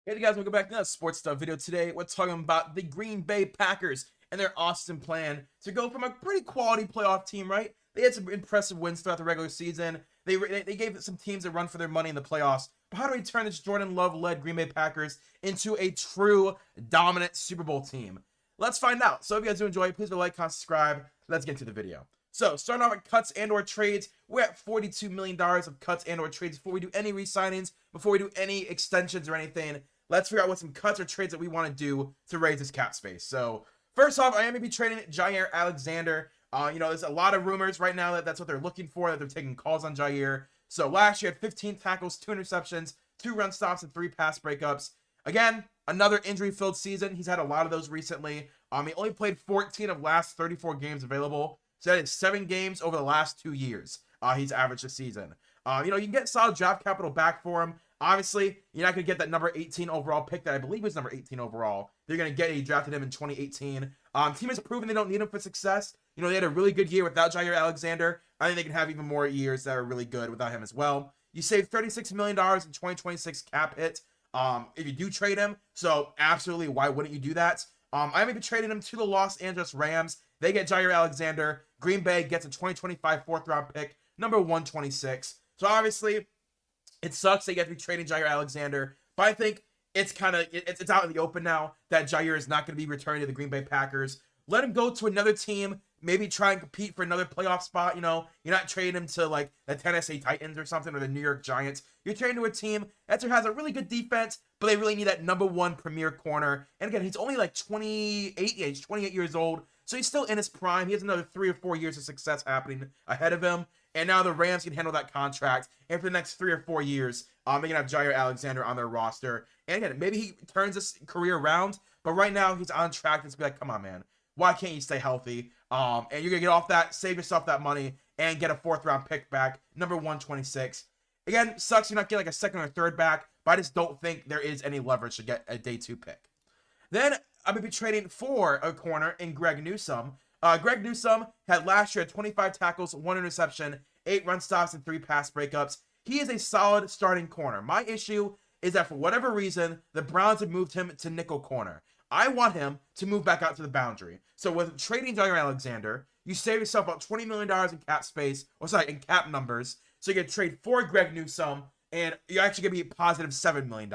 Hey guys, welcome back to another sports stuff video. Today we're talking about the Green Bay Packers and their awesome plan to go from a pretty quality playoff team, right? They had some impressive wins throughout the regular season. They gave some teams a run for their money in the playoffs. But how do we turn this Jordan Love-led Green Bay Packers into a true dominant Super Bowl team? Let's find out. So if you guys do enjoy, please like, comment, subscribe. Let's get into the video. So starting off with cuts and or trades, we're at $42 million of cuts and or trades before we do any re-signings, before we do any extensions or anything. Let's figure out what some cuts or trades that we want to do to raise this cap space. So first off, I am going to be trading Jaire Alexander. There's a lot of rumors right now that that's what they're looking for, that they're taking calls on Jaire. So last year had 15 tackles, 2 interceptions, 2 run stops, and 3 pass breakups. Again, another injury-filled season. He's had a lot of those recently. He only played 14 of last 34 games available. So that is 7 games over the last 2 years. He's averaged this season. You can get solid draft capital back for him. Obviously, you're not going to get that number 18 overall pick that I believe was number 18 overall. They're going to get it. He drafted him in 2018. Team has proven they don't need him for success. They had a really good year without Jaire Alexander. I think they can have even more years that are really good without him as well. You save $36 million in 2026 cap hit if you do trade him. So absolutely, why wouldn't you do that? I may be trading him to the Los Angeles Rams. They get Jaire Alexander. Green Bay gets a 2025 fourth round pick, number 126. So obviously, it sucks that you have to be trading Jaire Alexander, but I think it's out in the open now that Jaire is not going to be returning to the Green Bay Packers. Let him go to another team, maybe try and compete for another playoff spot. You're not trading him to like the Tennessee Titans or something, or the New York Giants. You're trading to a team that has a really good defense, but they really need that number 1 premier corner. And again, he's only like 28. Yeah, he's 28 years old, so he's still in his prime. He has another 3 or 4 years of success happening ahead of him. And now the Rams can handle that contract. And for the next 3 or 4 years, they're going to have Jaire Alexander on their roster. And again, maybe he turns his career around. But right now, he's on track to be like, come on, man. Why can't you stay healthy? And you're going to get off that, save yourself that money, and get a 4th round pick back, number 126. Again, sucks you're not getting like a 2nd or 3rd back. But I just don't think there is any leverage to get a day 2 pick. Then I'm going to be trading for a corner in Greg Newsome. Greg Newsome had last year 25 tackles, 1 interception, 8 run stops, and 3 pass breakups. He is a solid starting corner. My issue is that for whatever reason, the Browns have moved him to nickel corner. I want him to move back out to the boundary. So with trading Jaire Alexander, you save yourself about $20 million in cap space, in cap numbers. So you can trade for Greg Newsome, and you're actually going to be positive $7 million.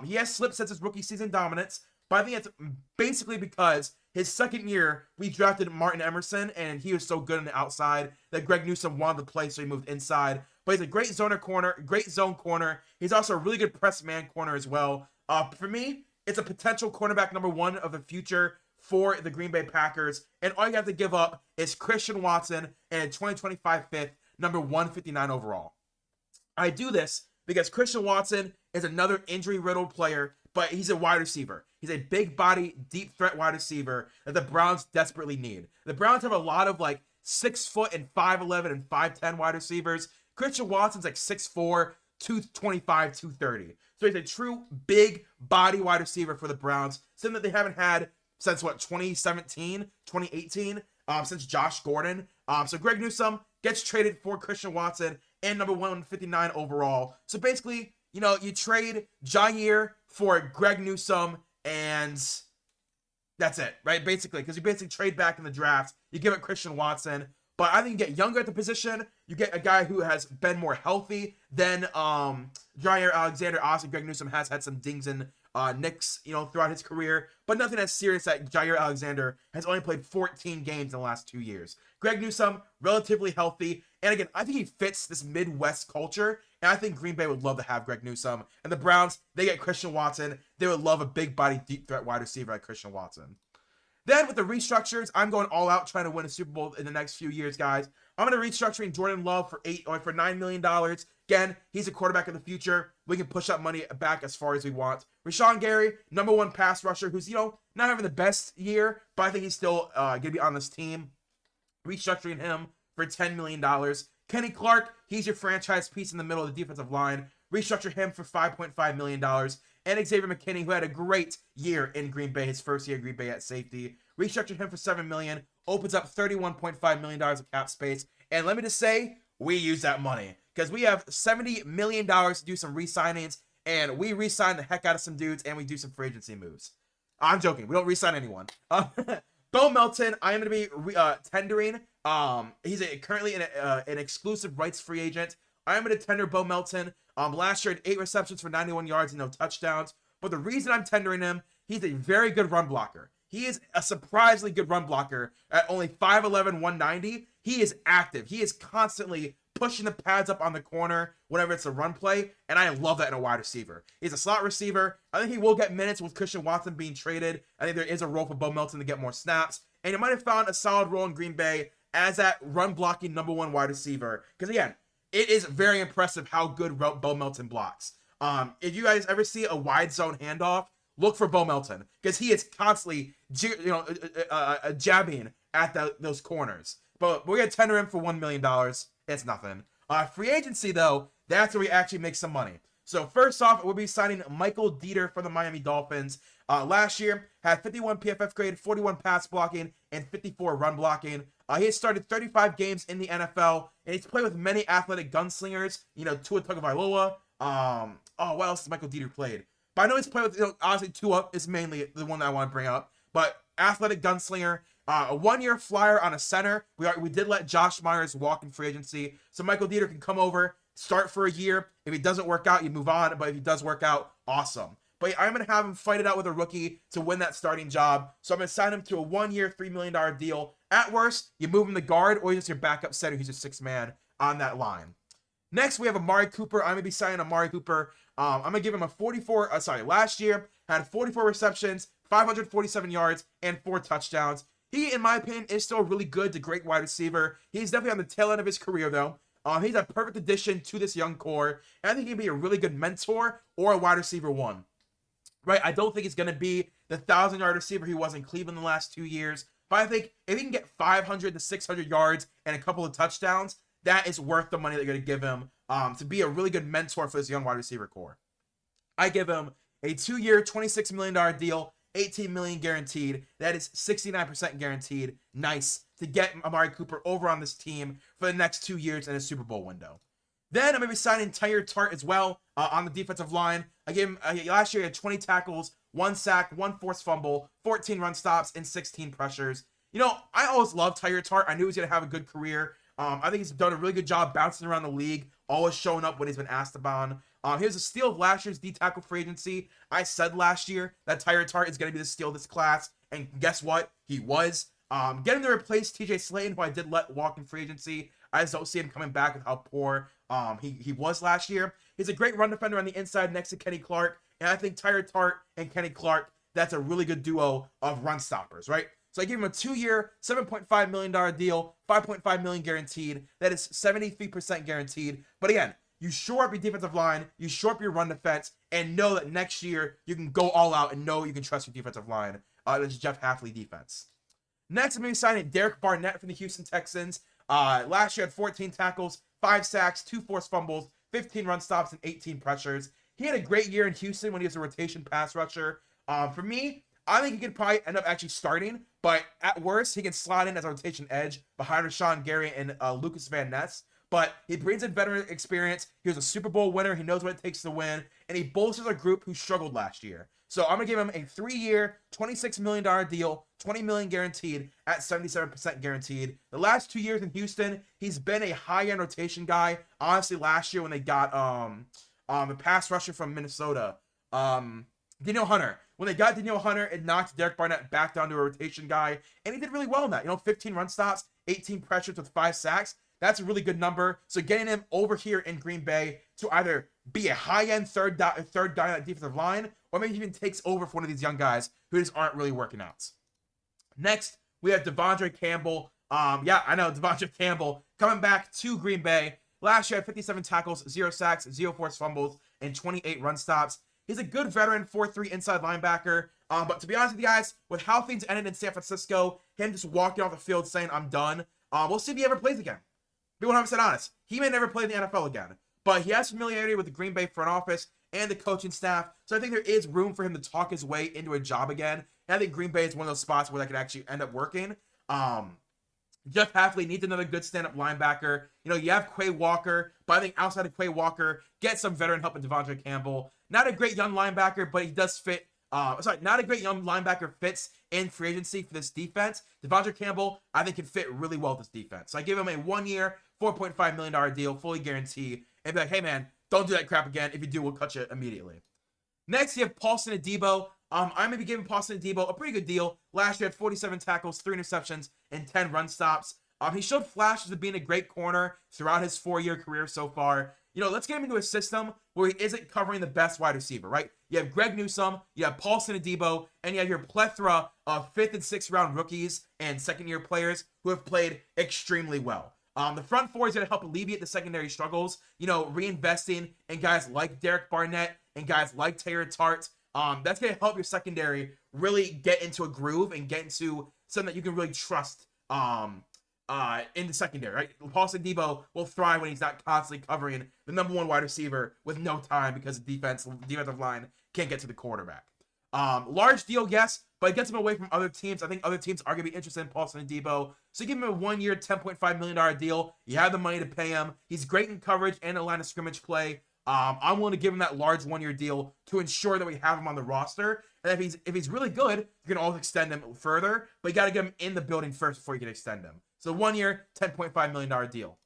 He has slipped since his rookie season dominance, but I think it's basically because his 2nd year, we drafted Martin Emerson, and he was so good on the outside that Greg Newsome wanted to play, so he moved inside. But he's a great great zone corner. He's also a really good press man corner as well. For me, it's a potential cornerback number 1 of the future for the Green Bay Packers. And all you have to give up is Christian Watson and a 2025 5th, number 159 overall. I do this because Christian Watson is another injury-riddled player, but he's a wide receiver. He's a big body, deep threat wide receiver that the Browns desperately need. The Browns have a lot of like 6 foot and 5'11 and 5'10 wide receivers. Christian Watson's like 6'4, 225, 230. So he's a true big body wide receiver for the Browns, something that they haven't had since 2017, 2018, since Josh Gordon. So Greg Newsome gets traded for Christian Watson and number 159 overall. So basically, you trade Jaire for Greg Newsome, and that's it, right? Basically, because you basically trade back in the draft. You give it Christian Watson, but I think you get younger at the position. You get a guy who has been more healthy than Jaire Alexander. Obviously, Greg Newsome has had some dings and nicks, throughout his career, but nothing as serious that Jaire Alexander has only played 14 games in the last 2 years. Greg Newsome, relatively healthy, and again, I think he fits this Midwest culture, and I think Green Bay would love to have Greg Newsome. And the Browns, they get Christian Watson. They would love a big body, deep threat wide receiver like Christian Watson. Then with the restructures, I'm going all out trying to win a Super Bowl in the next few years, guys. I'm going to restructuring Jordan Love for $9 million. Again, he's a quarterback of the future. We can push that money back as far as we want. Rashawn Gary, number 1 pass rusher, who's, not having the best year, but I think he's still going to be on this team. Restructuring him for $10 million. Kenny Clark, he's your franchise piece in the middle of the defensive line. Restructure him for $5.5 million. And Xavier McKinney, who had a great year in Green Bay, his first year in Green Bay at safety. Restructured him for $7 million. Opens up $31.5 million of cap space. And let me just say, we use that money because we have $70 million to do some re-signings and we re-sign the heck out of some dudes, and we do some free agency moves. I'm joking. We don't re-sign anyone. Bo Melton, I am going to be tendering. He's currently an exclusive rights free agent. I am going to tender Bo Melton. Last year, had 8 receptions for 91 yards and no touchdowns. But the reason I'm tendering him, he's a very good run blocker. He is a surprisingly good run blocker at only 5'11", 190. He is active. He is constantly pushing the pads up on the corner whenever it's a run play, and I love that in a wide receiver. He's a slot receiver. I think he will get minutes with Christian Watson being traded. I think there is a role for Bo Melton to get more snaps, and he might have found a solid role in Green Bay as that run blocking #1 wide receiver. Because again, it is very impressive how good Bo Melton blocks. If you guys ever see a wide zone handoff, look for Bo Melton because he is constantly, jabbing at those corners. But we're gonna tender him for $1 million. It's nothing. Free agency though, that's where we actually make some money. So first off, we'll be signing Michael Dieter from the Miami Dolphins. Last year had 51 PFF grade, 41 pass blocking, and 54 run blocking. He has started 35 games in the NFL, and he's played with many athletic gunslingers. Tua Tagovailoa. What else has Michael Dieter played? But I know he's played with, honestly, Tua is mainly the one that I want to bring up. But athletic gunslinger, a 1-year flyer on a center. We did let Josh Myers walk in free agency, so Michael Dieter can come over, start for a year. If he doesn't work out, you move on. But if he does work out, awesome. But I'm going to have him fight it out with a rookie to win that starting job. So I'm going to sign him to a 1-year, $3 million deal. At worst, you move him to guard, or he's just your backup center. He's a 6th man on that line. Next, we have Amari Cooper. I'm going to be signing Amari Cooper. I'm going to give him last year had 44 receptions, 547 yards, and 4 touchdowns. He, in my opinion, is still really good to great wide receiver. He's definitely on the tail end of his career, though. He's a perfect addition to this young core, and I think he'd be a really good mentor or a wide receiver 1. Right? I don't think he's going to be the 1,000-yard receiver he was in Cleveland the last 2 years, but I think if he can get 500 to 600 yards and a couple of touchdowns, that is worth the money they're going to give him to be a really good mentor for this young wide receiver core. I give him a 2-year, $26 million deal, $18 million guaranteed. That is 69% guaranteed. Nice to get Amari Cooper over on this team for the next 2 years in a Super Bowl window. Then I'm going to be signing Tyler Tart as well on the defensive line. I gave him last year he had 20 tackles, 1 sack, 1 forced fumble, 14 run stops, and 16 pressures. I always loved Tyler Tart. I knew he was going to have a good career. I think he's done a really good job bouncing around the league, always showing up when he's been asked about. He was a steal of last year's D-tackle free agency. I said last year that Tyler Tart is going to be the steal of this class, and guess what? He was. Getting to replace TJ Slayton, who I did let walk in free agency. I just don't see him coming back with how poor he was last year. He's a great run defender on the inside next to Kenny Clark, and I think Tyler Tart and Kenny Clark, that's a really good duo of run stoppers, right? So I gave him a 2-year, $7.5 million deal, $5.5 million guaranteed. That is 73% guaranteed. But again, you shore up your defensive line, you shore up your run defense, and know that next year you can go all out and know you can trust your defensive line. That's Jeff Hafley defense. Next, I'm going to be signing Derek Barnett from the Houston Texans. Last year had 14 tackles, 5 sacks, 2 forced fumbles, 15 run stops, and 18 pressures. He had a great year in Houston when he was a rotation pass rusher. For me, I think he could probably end up actually starting, but at worst, he can slide in as a rotation edge behind Rashawn Gary and Lucas Van Ness. But he brings in veteran experience. He was a Super Bowl winner. He knows what it takes to win, and he bolsters a group who struggled last year. So I'm going to give him a 3-year, $26 million deal, $20 million guaranteed at 77% guaranteed. The last 2 years in Houston, he's been a high-end rotation guy. Honestly, last year when they got a pass rusher from Minnesota, Daniel Hunter. When they got Daniel Hunter, it knocked Derek Barnett back down to a rotation guy, and he did really well in that. 15 run stops, 18 pressures with 5 sacks. That's a really good number. So getting him over here in Green Bay to either be a high-end third guy on that defensive line, or maybe even takes over for one of these young guys who just aren't really working out. Next, we have Devondre Campbell. Devondre Campbell coming back to Green Bay. Last year had 57 tackles, 0 sacks, 0 forced fumbles, and 28 run stops. He's a good veteran 4-3 inside linebacker. But to be honest with you guys, with how things ended in San Francisco, him just walking off the field saying, I'm done, we'll see if he ever plays again. Be 100% honest. He may never play in the NFL again. But he has familiarity with the Green Bay front office and the coaching staff. So I think there is room for him to talk his way into a job again. And I think Green Bay is one of those spots where that could actually end up working. Jeff Hafley needs another good stand-up linebacker. You have Quay Walker, but I think outside of Quay Walker, get some veteran help in Devondre Campbell. Not a great young linebacker, but he does fit. Not a great young linebacker fits in free agency for this defense. Devondre Campbell, I think, can fit really well with this defense. So I give him a 1 year, $4.5 million deal, fully guaranteed, and be like, hey man, don't do that crap again. If you do, we'll cut you immediately. Next, you have Paulson Adebo. I'm going to be giving Paulson Adebo a pretty good deal. Last year, had 47 tackles, 3 interceptions, and 10 run stops. He showed flashes of being a great corner throughout his 4-year career so far. Let's get him into a system where he isn't covering the best wide receiver, right? You have Greg Newsome, you have Paulson Adebo, and you have your plethora of 5th and 6th round rookies and 2nd-year players who have played extremely well. The front four is going to help alleviate the secondary struggles, reinvesting in guys like Derek Barnett and guys like Taylor Tart. That's going to help your secondary really get into a groove and get into something that you can really trust in the secondary, right? Paulson Adebo will thrive when he's not constantly covering the number 1 wide receiver with no time because the defensive line can't get to the quarterback. Large deal, yes, but it gets him away from other teams. I think other teams are going to be interested in Paulson Adebo. So give him a 1 year, $10.5 million deal. You have the money to pay him. He's great in coverage and a line of scrimmage play. I'm willing to give him that large 1 year deal to ensure that we have him on the roster. And if he's really good, you can always extend him further, but you got to get him in the building first before you can extend him. So 1 year, $10.5 million deal.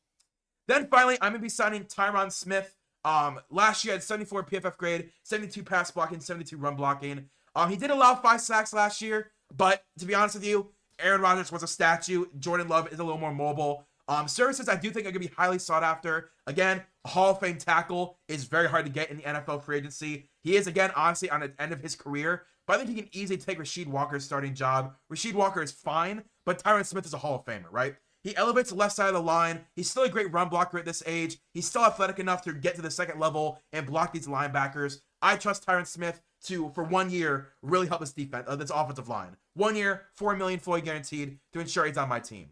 Then finally, I'm going to be signing Tyron Smith. Last year, had 74 PFF grade, 72 pass blocking, 72 run blocking. He did allow 5 sacks last year, but to be honest with you, Aaron Rodgers was a statue. Jordan Love is a little more mobile. Services I do think are going to be highly sought after. Again, a Hall of Fame tackle is very hard to get in the NFL free agency. He is, again, honestly, on the end of his career, but I think he can easily take Rasheed Walker's starting job. Rasheed Walker is fine, but Tyron Smith is a Hall of Famer, right? He elevates the left side of the line. He's still a great run blocker at this age. He's still athletic enough to get to the second level and block these linebackers. I trust Tyron Smith to, for 1 year, really help this defense, this offensive line. 1 year, $4 million fully guaranteed to ensure he's on my team.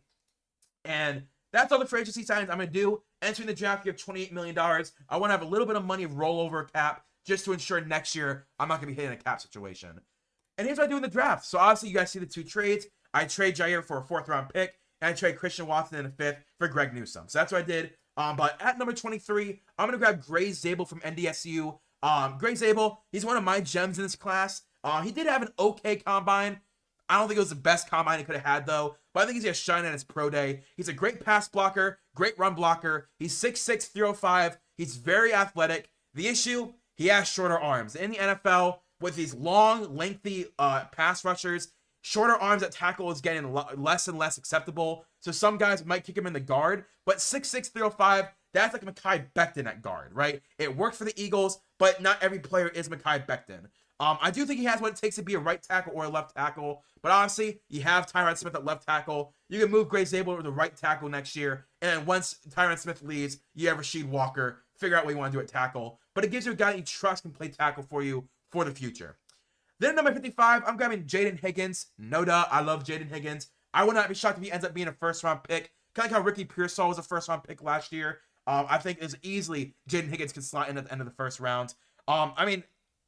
And that's all the free agency signings I'm going to do. Entering the draft, you have $28 million. I want to have a little bit of money rollover cap just to ensure next year I'm not going to be hitting a cap situation. And here's what I do in the draft. So obviously you guys see the 2 trades. I trade Jair for a 4th round pick, and I trade Christian Watson in a 5th for Greg Newsome. So that's what I did. But at number 23, I'm going to grab Gray Zabel from NDSU. Gray Zabel, he's one of my gems in this class. He did have an okay combine. I don't think it was the best combine he could have had, though. But I think he's going to shine at his pro day. He's a great pass blocker, great run blocker. He's 6'6", 305. He's very athletic. The issue, he has shorter arms. In the NFL, with these long, lengthy pass rushers, shorter arms at tackle is getting less and less acceptable. So some guys might kick him in the guard. But 6'6", 305, that's like Mekhi Becton at guard, right? It worked for the Eagles, but not every player is Mekhi Becton. I do think he has what it takes to be a right tackle or a left tackle. But honestly, you have Tyron Smith at left tackle. You can move Gray Zabel to the right tackle next year. And once Tyron Smith leaves, you have Rasheed Walker. Figure out what you want to do at tackle. But it gives you a guy that you trust can play tackle for you for the future. Then at number 55, I'm grabbing Jaden Higgins. No doubt, I love Jaden Higgins. I would not be shocked if he ends up being a 1st round pick. Kind of like how Ricky Pearsall was a 1st round pick last year. I think as easily Jaden Higgins can slot in at the end of the 1st round.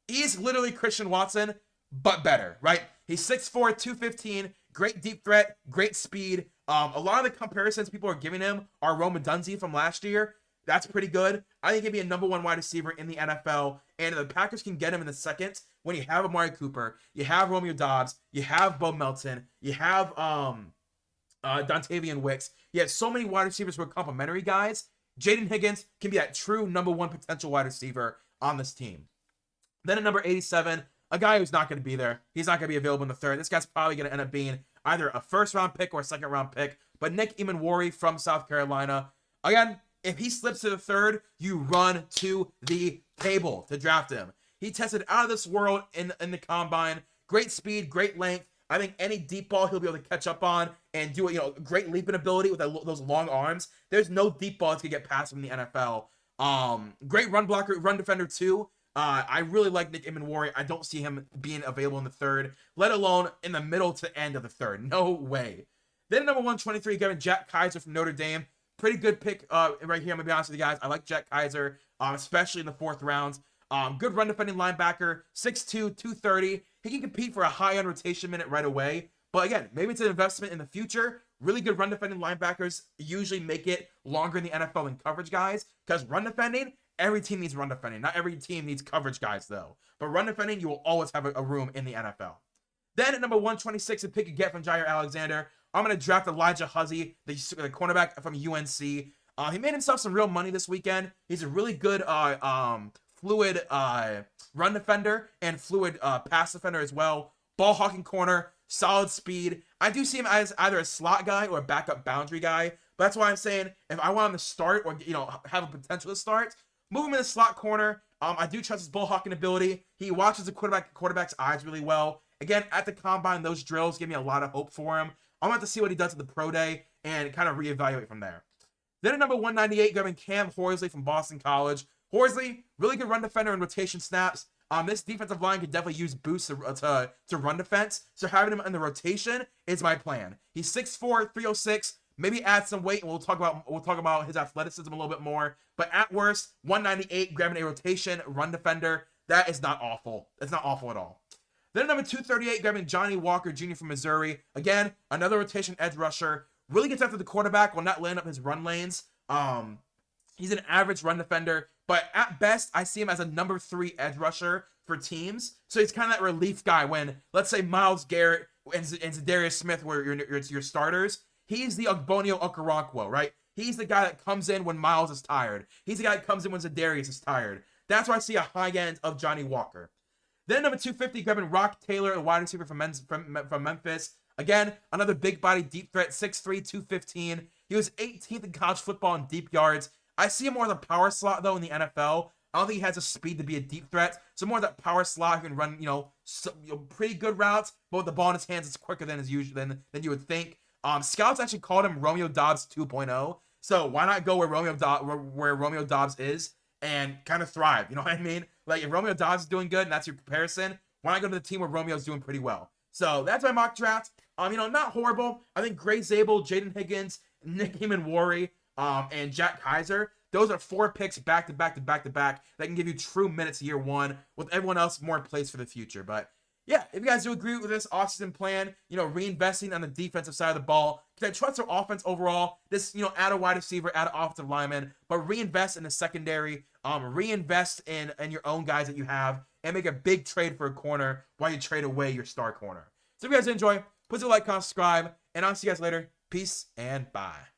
He's literally Christian Watson, but better, right? He's 6'4", 215, great deep threat, great speed. A lot of the comparisons people are giving him are Rome Odunze from last year. That's pretty good. I think he'd be a number 1 wide receiver in the NFL, and the Packers can get him in the 2nd when you have Amari Cooper, you have Romeo Doubs, you have Bo Melton, you have Dontavian Wicks. You have so many wide receivers who are complimentary guys. Jaden Higgins can be that true number 1 potential wide receiver on this team. Then at number 87, a guy who's not going to be there. He's not going to be available in the 3rd. This guy's probably going to end up being either a 1st round pick or a 2nd round pick. But Nick Emanwari from South Carolina. Again, if he slips to the 3rd, you run to the table to draft him. He tested out of this world in the combine. Great speed, great length. I think any deep ball he'll be able to catch up on and do great leaping ability with those long arms. There's no deep ball that's going to get past him in the NFL. Great run blocker, run defender too. I really like Nick Emanwari. I don't see him being available in the 3rd, let alone in the middle to end of the 3rd. No way. Then number 123, Gavin Jack Kaiser from Notre Dame. Pretty good pick right here. I'm going to be honest with you guys. I like Jack Kaiser, especially in the 4th round. Good run defending linebacker, 6'2", 230. He can compete for a high-end rotation minute right away. But again, maybe it's an investment in the future. Really good run defending linebackers usually make it longer in the NFL than coverage guys because run defending, Every team needs run defending. Not every team needs coverage guys, though. But run defending, you will always have a room in the NFL. Then at number 126, a pick you get from Jair Alexander, I'm going to draft Elijah Huzzie, the cornerback from UNC. He made himself some real money this weekend. He's a really good fluid run defender and fluid pass defender as well. Ball hawking corner, solid speed. I do see him as either a slot guy or a backup boundary guy. But that's why I'm saying if I want him to start or have a potential to start, move him in the slot corner. I do trust his ball hawking ability. He watches the quarterback's eyes really well. Again, at the combine, those drills give me a lot of hope for him. I'm going to have to see what he does at the pro day and kind of reevaluate from there. Then at number 198, grabbing Cam Horsley from Boston College. Horsley, really good run defender in rotation snaps. This defensive line could definitely use boosts to run defense. So having him in the rotation is my plan. He's 6'4", 306. Maybe add some weight, and we'll talk about his athleticism a little bit more. But at worst, 198, grabbing a rotation run defender. That is not awful. It's not awful at all. Then at number 238, grabbing Johnny Walker Jr. from Missouri. Again, another rotation edge rusher. Really gets after the quarterback while not laying up his run lanes. He's an average run defender, but at best, I see him as a number 3 edge rusher for teams. So he's kind of that relief guy when, let's say, Myles Garrett and Zadarius Smith were your starters. He's the Ogbonnia Okoronkwo, right? He's the guy that comes in when Myles is tired. He's the guy that comes in when Zadarius is tired. That's why I see a high end of Johnny Walker. Then number 250, grabbing Rock Taylor, a wide receiver from Memphis. Again, another big body deep threat, 6'3", 215. He was 18th in college football in deep yards. I see him more as a power slot, though, in the NFL. I don't think he has the speed to be a deep threat. So more of that power slot who can run, pretty good routes, but with the ball in his hands, it's quicker than you would think. Scouts actually called him Romeo Doubs 2.0. So why not go where Romeo Doubs is and kind of thrive? You know what I mean? Like if Romeo Doubs is doing good and that's your comparison, why not go to the team where Romeo's doing pretty well? So that's my mock draft. Not horrible. I think Gray Zabel, Jaden Higgins, Nick Heeman-Warry, and Jack Kaiser. Those are 4 picks back to back that can give you true minutes year one, with everyone else more in place for the future. But yeah, if you guys do agree with this offseason plan, reinvesting on the defensive side of the ball, because I trust their offense overall. This, add a wide receiver, add an offensive lineman, but reinvest in the secondary, reinvest in your own guys that you have, and make a big trade for a corner while you trade away your star corner. So if you guys enjoy, please do like, comment, subscribe, and I'll see you guys later. Peace and bye.